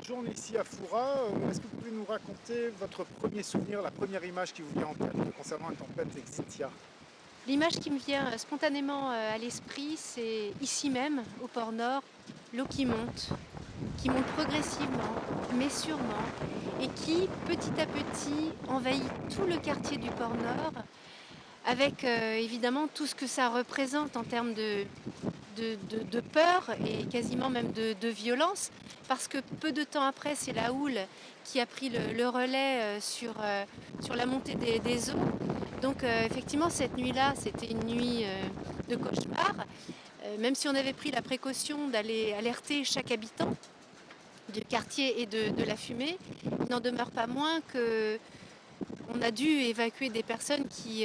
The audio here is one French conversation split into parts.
séjourne ici à Foura. Est-ce que vous pouvez nous raconter votre premier souvenir, la première image qui vous vient en tête concernant la tempête Xynthia? L'image qui me vient spontanément à l'esprit, c'est ici même, au port Nord, l'eau qui monte progressivement, mais sûrement, et qui, petit à petit, envahit tout le quartier du port Nord, avec évidemment tout ce que ça représente en termes de peur et quasiment même de violence, parce que peu de temps après, c'est la houle qui a pris le relais sur la montée des eaux. Donc effectivement, cette nuit-là, c'était une nuit de cauchemar. Même si on avait pris la précaution d'aller alerter chaque habitant du quartier et de la fumée, il n'en demeure pas moins que on a dû évacuer des personnes qui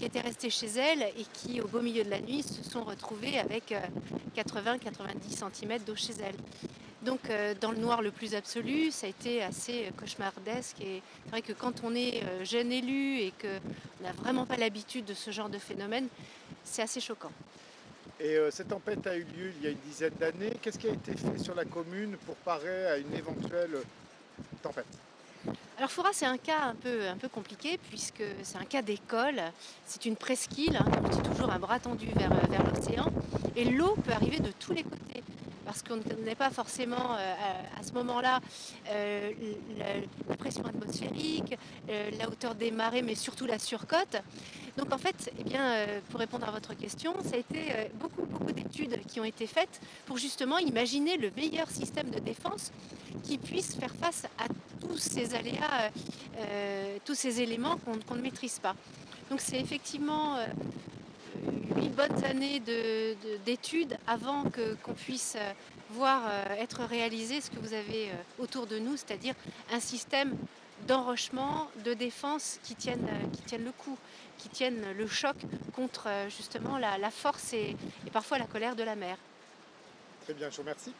étaient restées chez elles et qui, au beau milieu de la nuit, se sont retrouvées avec 80-90 cm d'eau chez elles. Donc, dans le noir le plus absolu, ça a été assez cauchemardesque. Et c'est vrai que quand on est jeune élu et qu'on n'a vraiment pas l'habitude de ce genre de phénomène, c'est assez choquant. Et cette tempête a eu lieu il y a une dizaine d'années. Qu'est-ce qui a été fait sur la commune pour parer à une éventuelle tempête? Alors Foura, c'est un peu compliqué puisque c'est un cas d'école. C'est une presqu'île, hein, comme je dis toujours, un bras tendu vers l'océan. Et l'eau peut arriver de tous les côtés. Parce qu'on ne connaît pas forcément à ce moment-là euh, la pression atmosphérique, la hauteur des marées, mais surtout la surcote. Donc en fait, eh bien, pour répondre à votre question, ça a été beaucoup d'études qui ont été faites pour justement imaginer le meilleur système de défense qui puisse faire face à tous ces aléas, tous ces éléments qu'on ne maîtrise pas. Donc c'est effectivement 8 bonnes années d'études avant qu'on puisse voir être réalisé ce que vous avez autour de nous, c'est-à-dire un système d'enrochement, de défense qui tiennent le coup, qui tiennent le choc contre justement la force et parfois la colère de la mer. Très bien, je vous remercie.